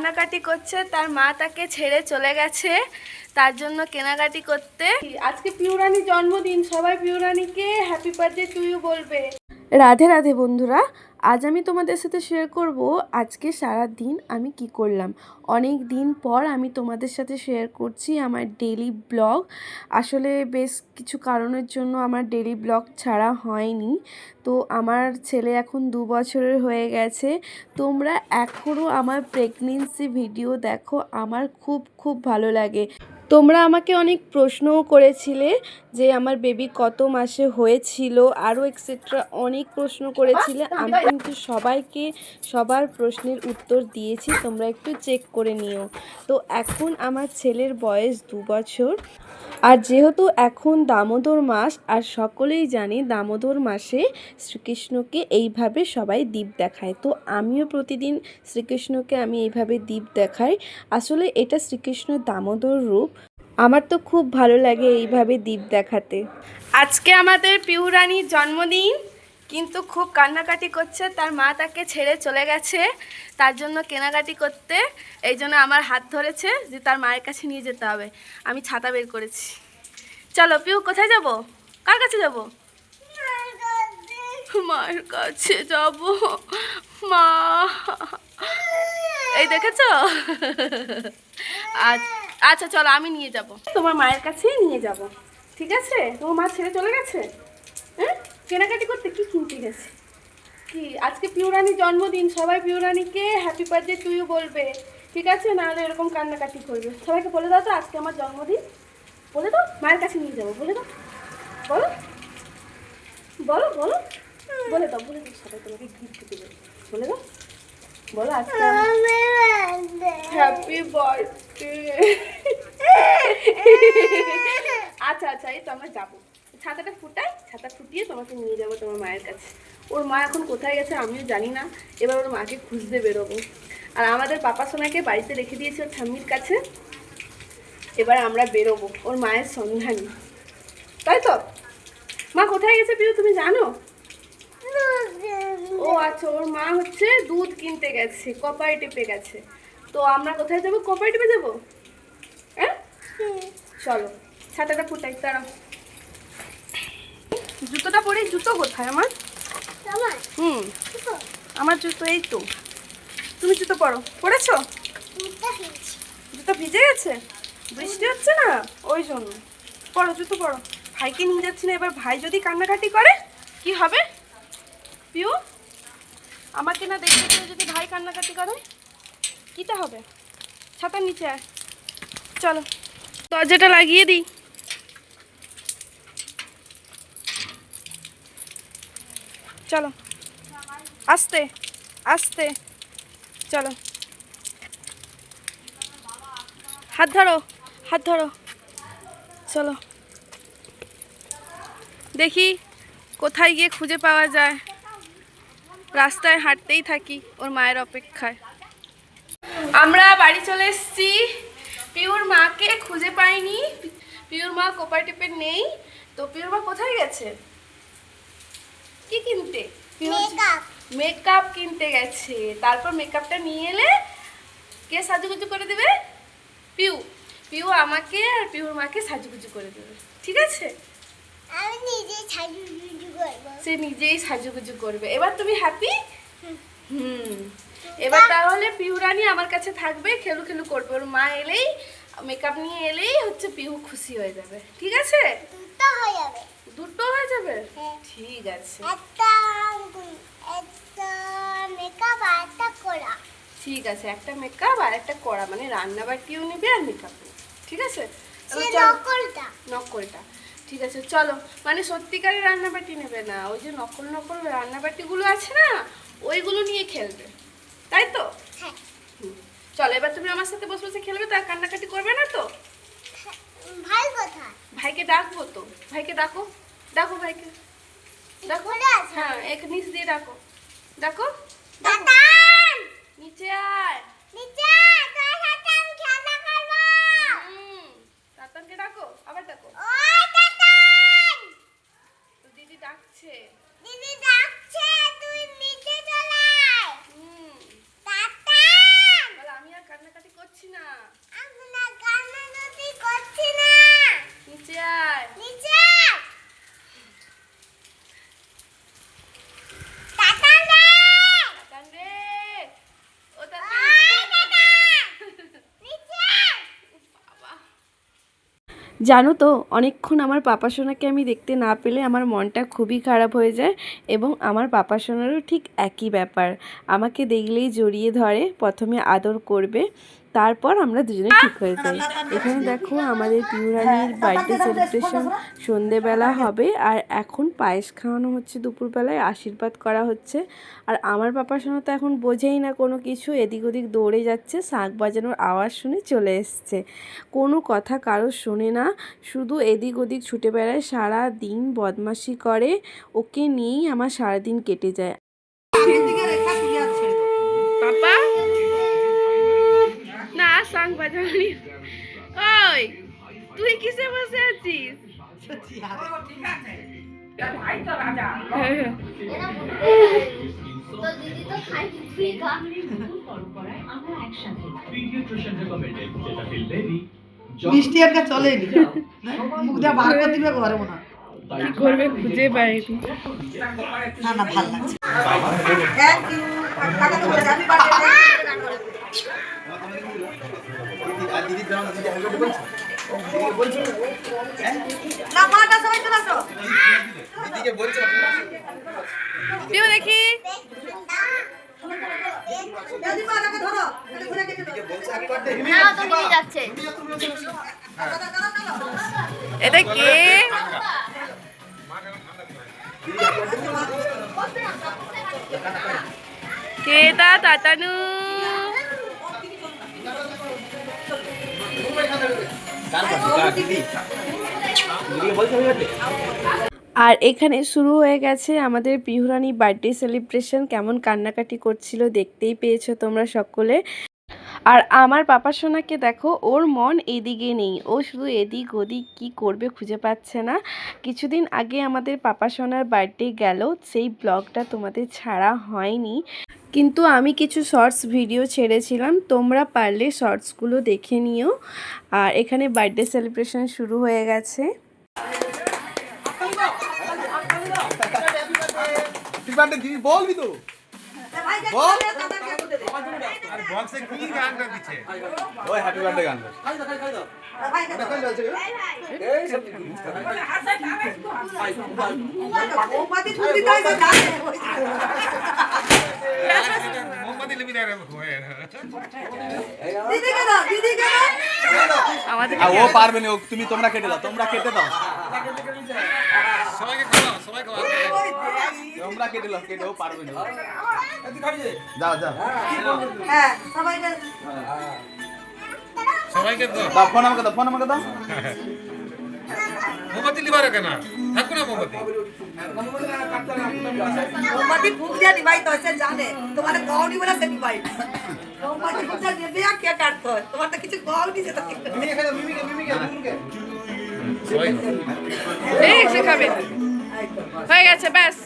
কান্নাকাটি করছে, তার মা তাকে ছেড়ে চলে গেছে, তার জন্য কেনাকাটি করতে। আজকে পিউরানির জন্মদিন, সবাই পিউরানিকে হ্যাপি বার্থডে টু ইউ বলবে। রাধে রাধে বন্ধুরা, আজ আমি তোমাদের সাথে শেয়ার করব আজকে সারা দিন আমি কি করলাম। অনেক দিন পর আমি তোমাদের সাথে শেয়ার করছি আমার ডেইলি ব্লগ। আসলে বেশ কিছু কারণের জন্য আমার ডেইলি ব্লগ ছাড়া হয়নি। তো আমার ছেলে এখন 2 বছরের হয়ে গেছে। তোমরা এখনও আমার প্রেগনেন্সি ভিডিও দেখো, আমার খুব খুব ভালো লাগে। তোমরা আমাকে অনেক প্রশ্নও করেছিলে যে আমার বেবি কত মাসে হয়েছিল, আরও এক্সেট্রা অনেক প্রশ্ন করেছিলে। আমি কিন্তু সবাইকে সবার প্রশ্নের উত্তর দিয়েছি, তোমরা একটু চেক করে নিও। তো এখন আমার ছেলের বয়স 2 বছর। আর যেহেতু এখন দামোদর মাস, আর সকলেই জানি দামোদর মাসে শ্রীকৃষ্ণকে এইভাবে সবাই দীপ দেখায়। তো আমিও প্রতিদিন শ্রীকৃষ্ণকে আমি এইভাবে দীপ দেখাই। আসলে এটা শ্রীকৃষ্ণের দামোদর রূপ। আমার তো খুব ভালো লাগে এইভাবে দীপ দেখাতে। আজকে আমাদের পিউরানির জন্মদিন, কিন্তু খুব কান্নাকাটি করছে, তার মা তাকে ছেড়ে চলে গেছে, তার জন্য কেনাকাটি করতে। এই জন্য আমার হাত ধরেছে যে তার মায়ের কাছে নিয়ে যেতে হবে। আমি ছাতা বের করেছি। চলো পিউ, কোথায় যাব? কার কাছে যাব? মায়ের কাছে যাব। মা, এই দেখেছো? আচ্ছা চলো, আমি নিয়ে যাব, তোমার মায়ের কাছেই নিয়ে যাব। ঠিক আছে? তোমার মা ছেড়ে চলে গেছে। হ্যাঁ, কেনাকাটি করতে কি কিনতে গেছে? কি আজকে পিউরানির জন্মদিন, সবাই পিউরানিকে হ্যাপি বার্থডে টু ইউ বলবে। ঠিক আছে? নাহলে এরকম কান্নাকাটি করবে। সবাইকে বলে দাও তো আজকে আমার জন্মদিন। বলে দাও, মায়ের কাছে নিয়ে যাবো। বলে দাও, বলো বলো বলো, বলে দাও, বলে দাও, সবাই তোমাকে গিফট দেবে। বলে দাও, বলো আজকে হ্যাপি বার্থডে। আচ্ছা আচ্ছা, এই তো আমরা যাবো। ছাতাটা ফুটাই, ছাতা ফুটিয়ে তোমাকে নিয়ে যাবো তোমার মায়ের কাছে। ওর মা এখন কোথায় গেছে আমিও জানি না। এবার ওর মাকে খুঁজতে বেরোবো। আর আমাদের পাপা সোনাকে বাড়িতে রেখে দিয়েছে ওর ঠাম্মির কাছে। এবার আমরা বেরোবো ওর মায়ের সন্ধানে, তাই তো? মা কোথায় গেছে পিউ, তুমি জানো? ও আচ্ছা, ওর মা হচ্ছে দুধ কিনতে গেছে, কোঅপারেটিভে গেছে। তো আমরা কোথায় যাবো? কোঅপারেটিভে যাবো। হ্যাঁ চলো, ছাতাটা ফুটাই, দাঁড়াও। জুতোটা পরে, জুতো কোথায় আমার? আমার জুতো এই তো। তুমি জুতো পরো, পরেছো? জুতো ভিজে গেছে, বৃষ্টি হচ্ছে না ওই জন্য। পরো, জুতো পরো। ভাইকে নিয়ে যাচ্ছি না, এবার ভাই যদি কান্নাকাটি করে কি হবে পিউ? আমাকে না দেখতে পেয়ে যদি ভাই কান্নাকাটি করে কিটা হবে? ছাতার নিচে আয়, চলো দরজাটা লাগিয়ে দিই। চলো আস্তে আস্তে, চলো হাত ধরো, হাত ধরো, চলো দেখি কোথায় গিয়ে খুঁজে পাওয়া যায়। রাস্তায় হাঁটতেই থাকি ওর মায়ের অপেক্ষায়। আমরা বাড়ি চলে এসেছি। পিউর মাকে খুঁজে পাইনি, পিউর মা কোঅপারেটিভে নেই। তো পিউর মা কোথায় গেছে? কি কিনতে? মেকআপ কিনতে গেছে। তারপর মেকআপটা নিয়ে এলে কে সাজুগুজু করে দেবে? পিউ। পিউ আমাকে আর পিউর মাকে সাজুগুজু করে দেবে, ঠিক আছে? আমি নিজেই সাজুগুজু করব। সে নিজেই সাজুগুজু করবে। এবার তুমি হ্যাপি? এবার তাহলে পিউরানি আমার কাছে থাকবে, খেলু খেলু করবে। ওর মা এলেই, মেকআপ নিয়ে এলেই হচ্ছে পিউ খুশি হয়ে যাবে, ঠিক আছে? দুটো হয়ে যাবে। দুটো হয়ে যাবে, হ্যাঁ। ঠিক আছে। একটা মেকআপ আর একটা কড়া। ঠিক আছে, একটা মেকআপ আর একটা কড়া, মানে রান্না বাটিও নিবে আর মেকআপ নিবে, ঠিক আছে? সে নকলটা। নকলটা, ঠিক আছে চলো। মানে সত্যিকারের রান্নাবাটি নেবে না, ওই যে নকল নকল রান্নাবাটিগুলো আছে না, ওইগুলো নিয়ে খেলবে, তাই তো? হ্যাঁ। চলো এবার তুমি আমার সাথে বসে বসে খেলবে, তার কান্নাকাটি করবে না তো? ভাই কোথায়? ভাইকে ডাকবো তো, ভাইকে ডাকো, ডাকো ভাইকে, ডাকো। হ্যাঁ, এক নিচ দিয়ে ডাকো, ডাকো, ডাকো। দাদান নিচে আয়। নিচে তোর সাথে আমি খেলা করব। তাতানকে ডাকো, আবার ডাকো। ওই দাদান, তো দিদি ডাকছে। দিদি ডাকছে, তুই নিচে চলে আয়। দাদান, বল আমি আর জানো তো অনেকক্ষণ আমার পাপা সোনাকে আমি দেখতে না পেলে আমার মনটা খুবই খারাপ হয়ে যায় এবং আমার পাপা সোনারও ঠিক একই ব্যাপার। আমাকে দেখলেই জড়িয়ে ধরে, প্রথমে আদর করবে, তারপর আমরা দুজনে ঠিক হয়ে যাই। এখানে দেখো আমাদের পিউরানির বার্থডে সেলিব্রেশন সন্ধেবেলা হবে আর এখন পায়েস খাওয়ানো হচ্ছে, দুপুরবেলায় আশীর্বাদ করা হচ্ছে। আর আমার পাপা সোনা তো এখন বোঝেই না কোনো কিছু, এদিক ওদিক দৌড়ে যাচ্ছে, শাঁখ বাজানোর আওয়াজ শুনে চলে এসছে। কোনো কথা কারো শোনে না, শুধু এদিক ওদিক ছুটে বেড়ায়, সারা দিন বদমাশি করে। ওকে নিয়েই আমার সারাদিন কেটে যায়। পাপা না সাং বাজানি, ওই তুই কিসে বসে আছিস? তো দিদি তো খাই ফিকা মিষ্টি একটা চলেনি, মুখ দিয়ে বার করে দিবে ঘরে মনে হয়। কি করবে খুঁজে পাইনি। না না, ভালো লাগছে। Thank you. কাকা তো বলে হ্যাপি বার্থডে। না মাটা সবাই চলে আসো। পিউ দেখি দাদি মা আমাকে ধরো, তাহলে ঘুরে কেটে দাও। না তো মিলে যাচ্ছে এটা কে? কেটা তাতানু। আর এখানে শুরু হয়ে গেছে আমাদের পিহুরানি বার্থডে সেলিব্রেশন। কেমন কান্নাকাটি করছিল দেখতেই পেয়েছো তোমরা সকলে। আর আমার পাপা সোনাকে দেখো, ওর মন এদিকে নেই, ও শুধু এদিক ওদিক কি করবে খুঁজে পাচ্ছে না। কিছুদিন আগে আমাদের পাপা সোনার বার্থডে গেল, সেই ব্লগটা তোমাদের ছাড়া হয়নি, কিন্তু আমি কিছু শর্টস ভিডিও ছেড়েছিলাম, তোমরা পারলে শর্টসগুলো দেখে নিও। আর এখানে বার্থডে সেলিব্রেশন শুরু হয়ে গেছে। বলবি তো ভাই কে বল। দাদাকে করতে দে। আর বক্সে কি গানটা দিচ্ছে ওই হ্যাপি বার্থডে গান ভাই কে মোমবাতি ফুল দিতে হয় তো জানে। মোমবাতি লিবি রে দিদিকে দাও, দিদিকে দাও। আমাদের ও পারবে না, তুমি তোমরা কেটে দাও, তোমরা কেটে দাও, সবাইকে খাওয়াও, সবাইকে খাওয়াও, ওই দেই। তোমরা কেটে দাও, কেটে ও পারবে না। যাও যাও হ্যাঁ সবাইকে সবাইকে দাও, ফোন আমাকে দাও, ফোন আমাকে দাও। মোমবাতি লিবার কেন থাকুন না মোমবাতি মোমবাতি ফুল দিয়ে নিভাই তো সে জানে, তোমার কওনি বলে সে নিভাই। মোমবাতি ফুল দিয়ে নেবে আর কে কাটতো, তোমার তো কিছু কওনি যেটা। সবাই এই সে খাবে, হয়ে গেছে ব্যাস।